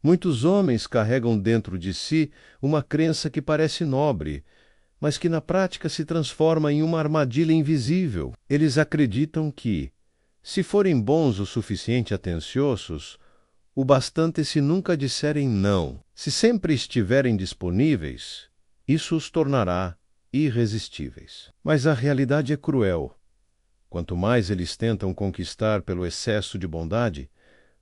Muitos homens carregam dentro de si uma crença que parece nobre, mas que na prática se transforma em uma armadilha invisível. Eles acreditam que, se forem bons o suficiente atenciosos, o bastante se nunca disserem não, se sempre estiverem disponíveis, isso os tornará irresistíveis. Mas a realidade é cruel. Quanto mais eles tentam conquistar pelo excesso de bondade,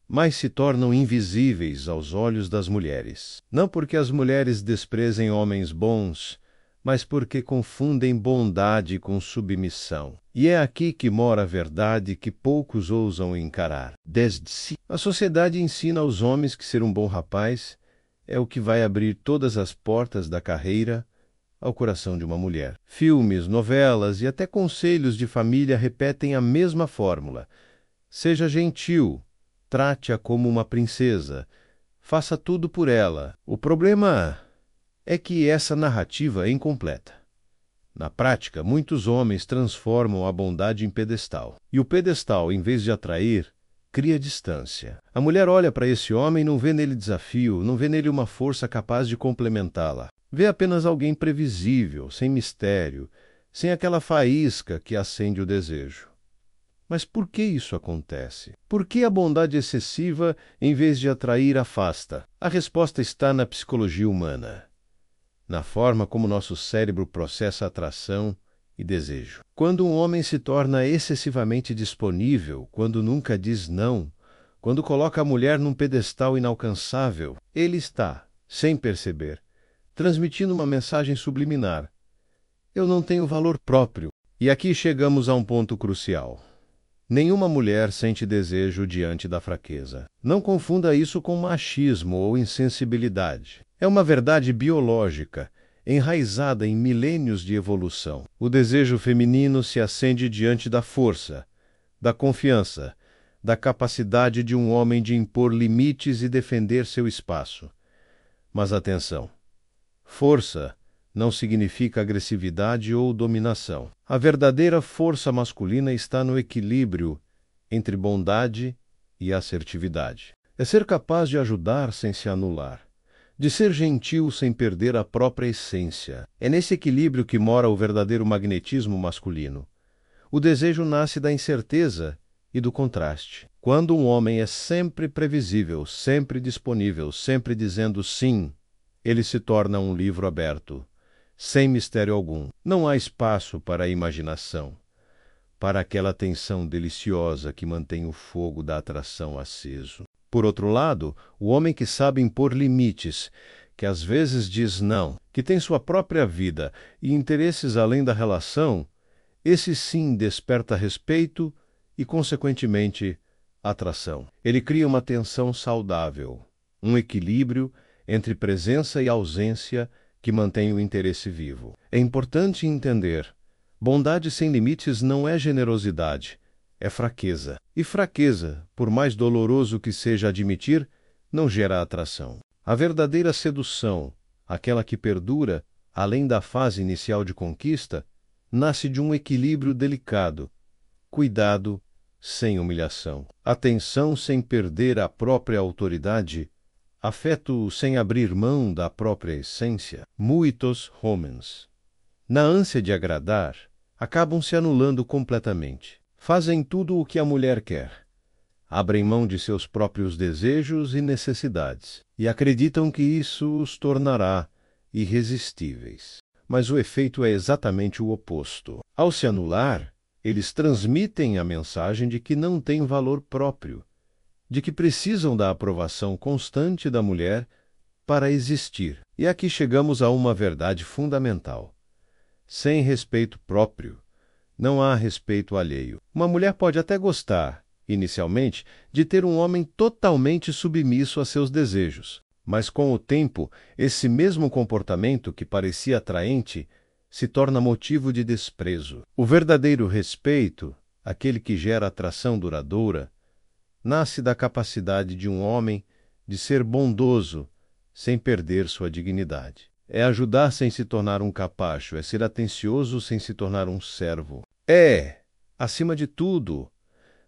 mais se tornam invisíveis aos olhos das mulheres. Não porque as mulheres desprezem homens bons, mas porque confundem bondade com submissão. E é aqui que mora a verdade que poucos ousam encarar. Desde si, a sociedade ensina aos homens que ser um bom rapaz é o que vai abrir todas as portas da carreira ao coração de uma mulher. Filmes, novelas e até conselhos de família repetem a mesma fórmula. Seja gentil, trate-a como uma princesa, faça tudo por ela. O problema é que essa narrativa é incompleta. Na prática, muitos homens transformam a bondade em pedestal. E o pedestal, em vez de atrair, cria distância. A mulher olha para esse homem e não vê nele desafio, não vê nele uma força capaz de complementá-la. Vê apenas alguém previsível, sem mistério, sem aquela faísca que acende o desejo. Mas por que isso acontece? Por que a bondade excessiva, em vez de atrair, afasta? A resposta está na psicologia humana, na forma como nosso cérebro processa atração e desejo. Quando um homem se torna excessivamente disponível, quando nunca diz não, quando coloca a mulher num pedestal inalcançável, ele está, sem perceber, transmitindo uma mensagem subliminar. Eu não tenho valor próprio. E aqui chegamos a um ponto crucial. Nenhuma mulher sente desejo diante da fraqueza. Não confunda isso com machismo ou insensibilidade. É uma verdade biológica, enraizada em milênios de evolução. O desejo feminino se acende diante da força, da confiança, da capacidade de um homem de impor limites e defender seu espaço. Mas atenção! Força não significa agressividade ou dominação. A verdadeira força masculina está no equilíbrio entre bondade e assertividade. É ser capaz de ajudar sem se anular, de ser gentil sem perder a própria essência. É nesse equilíbrio que mora o verdadeiro magnetismo masculino. O desejo nasce da incerteza e do contraste. Quando um homem é sempre previsível, sempre disponível, sempre dizendo sim, ele se torna um livro aberto, sem mistério algum. Não há espaço para a imaginação, para aquela tensão deliciosa que mantém o fogo da atração aceso. Por outro lado, o homem que sabe impor limites, que às vezes diz não, que tem sua própria vida e interesses além da relação, esse sim desperta respeito e, consequentemente, atração. Ele cria uma tensão saudável, um equilíbrio entre presença e ausência que mantém o interesse vivo. É importante entender: bondade sem limites não é generosidade, é fraqueza. E fraqueza, por mais doloroso que seja admitir, não gera atração. A verdadeira sedução, aquela que perdura, além da fase inicial de conquista, nasce de um equilíbrio delicado, cuidado sem humilhação, atenção sem perder a própria autoridade, afeto sem abrir mão da própria essência. Muitos homens, na ânsia de agradar, acabam se anulando completamente. Fazem tudo o que a mulher quer. Abrem mão de seus próprios desejos e necessidades. E acreditam que isso os tornará irresistíveis. Mas o efeito é exatamente o oposto. Ao se anular, eles transmitem a mensagem de que não têm valor próprio, de que precisam da aprovação constante da mulher para existir. E aqui chegamos a uma verdade fundamental. Sem respeito próprio, não há respeito alheio. Uma mulher pode até gostar, inicialmente, de ter um homem totalmente submisso a seus desejos. Mas com o tempo, esse mesmo comportamento que parecia atraente se torna motivo de desprezo. O verdadeiro respeito, aquele que gera atração duradoura, nasce da capacidade de um homem de ser bondoso sem perder sua dignidade. É ajudar sem se tornar um capacho, é ser atencioso sem se tornar um servo. É, acima de tudo,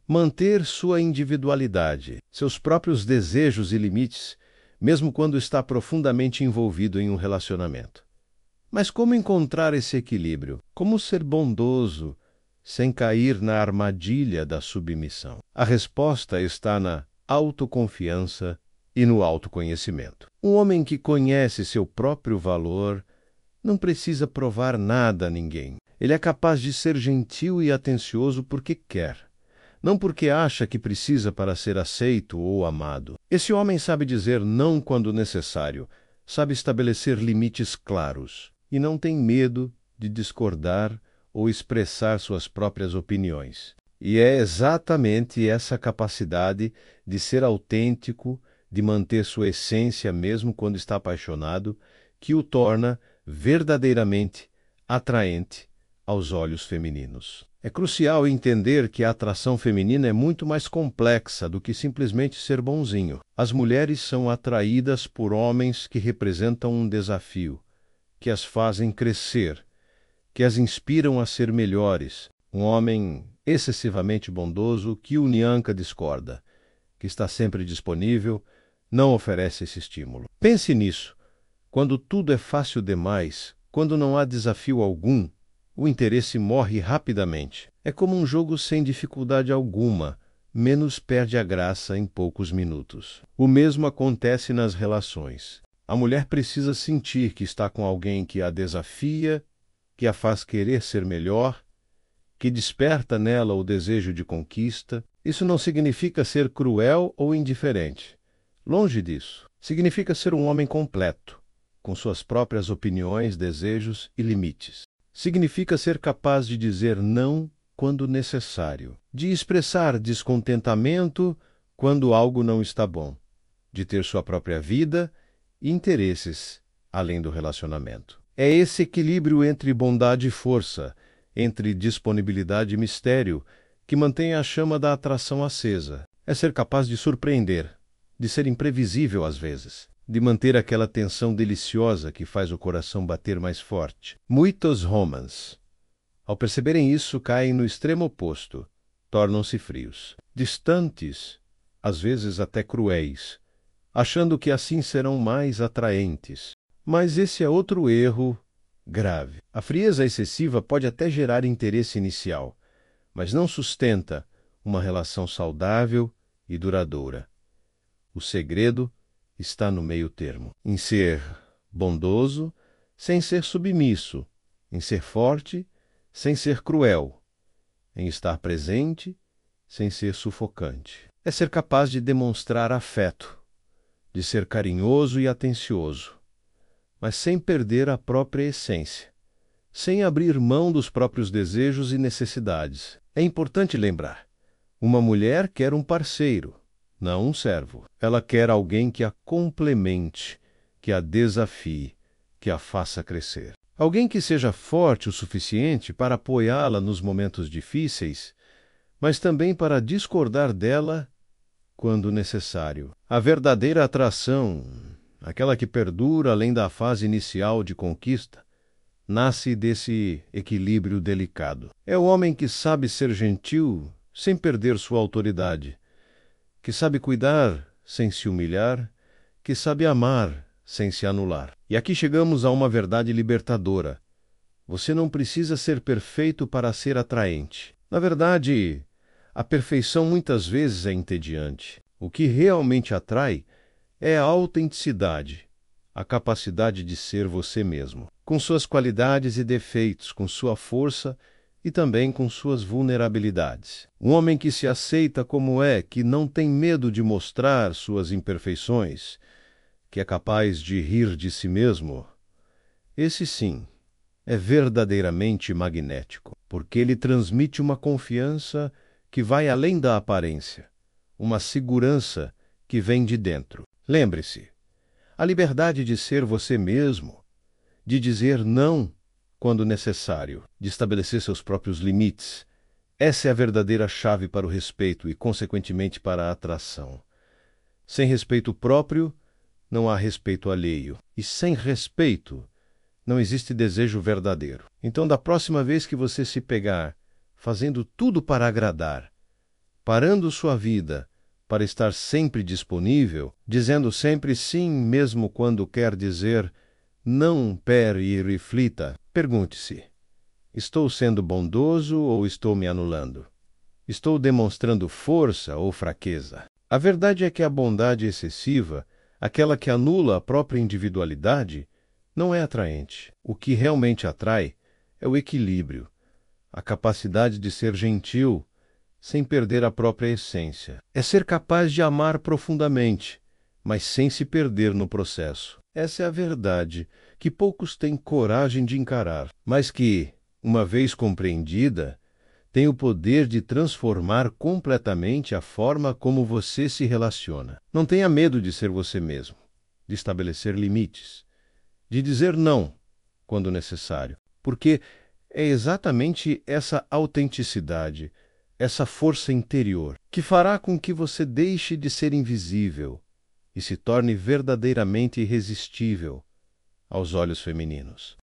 manter sua individualidade, seus próprios desejos e limites, mesmo quando está profundamente envolvido em um relacionamento. Mas como encontrar esse equilíbrio? Como ser bondoso sem cair na armadilha da submissão? A resposta está na autoconfiança e no autoconhecimento. Um homem que conhece seu próprio valor não precisa provar nada a ninguém. Ele é capaz de ser gentil e atencioso porque quer, não porque acha que precisa para ser aceito ou amado. Esse homem sabe dizer não quando necessário, sabe estabelecer limites claros e não tem medo de discordar ou expressar suas próprias opiniões. E é exatamente essa capacidade de ser autêntico, de manter sua essência mesmo quando está apaixonado, que o torna verdadeiramente atraente aos olhos femininos. É crucial entender que a atração feminina é muito mais complexa do que simplesmente ser bonzinho. As mulheres são atraídas por homens que representam um desafio, que as fazem crescer, que as inspiram a ser melhores. Um homem excessivamente bondoso que o Nyanka discorda, que está sempre disponível, não oferece esse estímulo. Pense nisso. Quando tudo é fácil demais, quando não há desafio algum, o interesse morre rapidamente. É como um jogo sem dificuldade alguma, menos perde a graça em poucos minutos. O mesmo acontece nas relações. A mulher precisa sentir que está com alguém que a desafia, que a faz querer ser melhor, que desperta nela o desejo de conquista. Isso não significa ser cruel ou indiferente. Longe disso. Significa ser um homem completo, com suas próprias opiniões, desejos e limites. Significa ser capaz de dizer não quando necessário, de expressar descontentamento quando algo não está bom, de ter sua própria vida e interesses além do relacionamento. É esse equilíbrio entre bondade e força, entre disponibilidade e mistério, que mantém a chama da atração acesa. É ser capaz de surpreender, de ser imprevisível às vezes, de manter aquela tensão deliciosa que faz o coração bater mais forte. Muitos homens, ao perceberem isso, caem no extremo oposto, tornam-se frios, distantes, às vezes até cruéis, achando que assim serão mais atraentes. Mas esse é outro erro grave. A frieza excessiva pode até gerar interesse inicial, mas não sustenta uma relação saudável e duradoura. O segredo está no meio termo, em ser bondoso sem ser submisso, em ser forte sem ser cruel, em estar presente sem ser sufocante. É ser capaz de demonstrar afeto, de ser carinhoso e atencioso, mas sem perder a própria essência, sem abrir mão dos próprios desejos e necessidades. É importante lembrar, uma mulher quer um parceiro, não um servo. Ela quer alguém que a complemente, que a desafie, que a faça crescer. Alguém que seja forte o suficiente para apoiá-la nos momentos difíceis, mas também para discordar dela quando necessário. A verdadeira atração, aquela que perdura além da fase inicial de conquista, nasce desse equilíbrio delicado. É o homem que sabe ser gentil sem perder sua autoridade, que sabe cuidar sem se humilhar, que sabe amar sem se anular. E aqui chegamos a uma verdade libertadora. Você não precisa ser perfeito para ser atraente. Na verdade, a perfeição muitas vezes é entediante. O que realmente atrai é a autenticidade, a capacidade de ser você mesmo, com suas qualidades e defeitos, com sua força e também com suas vulnerabilidades. Um homem que se aceita como é, que não tem medo de mostrar suas imperfeições, que é capaz de rir de si mesmo, esse sim é verdadeiramente magnético, porque ele transmite uma confiança que vai além da aparência, uma segurança que vem de dentro. Lembre-se, a liberdade de ser você mesmo, de dizer não quando necessário, de estabelecer seus próprios limites. Essa é a verdadeira chave para o respeito e, consequentemente, para a atração. Sem respeito próprio, não há respeito alheio. E sem respeito, não existe desejo verdadeiro. Então, da próxima vez que você se pegar fazendo tudo para agradar, parando sua vida para estar sempre disponível, dizendo sempre sim mesmo quando quer dizer não per e reflita, pergunte-se: estou sendo bondoso ou estou me anulando? Estou demonstrando força ou fraqueza? A verdade é que a bondade excessiva, aquela que anula a própria individualidade, não é atraente. O que realmente atrai é o equilíbrio, a capacidade de ser gentil, sem perder a própria essência. É ser capaz de amar profundamente, mas sem se perder no processo. Essa é a verdade que poucos têm coragem de encarar, mas que, uma vez compreendida, tem o poder de transformar completamente a forma como você se relaciona. Não tenha medo de ser você mesmo, de estabelecer limites, de dizer não quando necessário, porque é exatamente essa autenticidade, essa força interior, que fará com que você deixe de ser invisível e se torne verdadeiramente irresistível aos olhos femininos.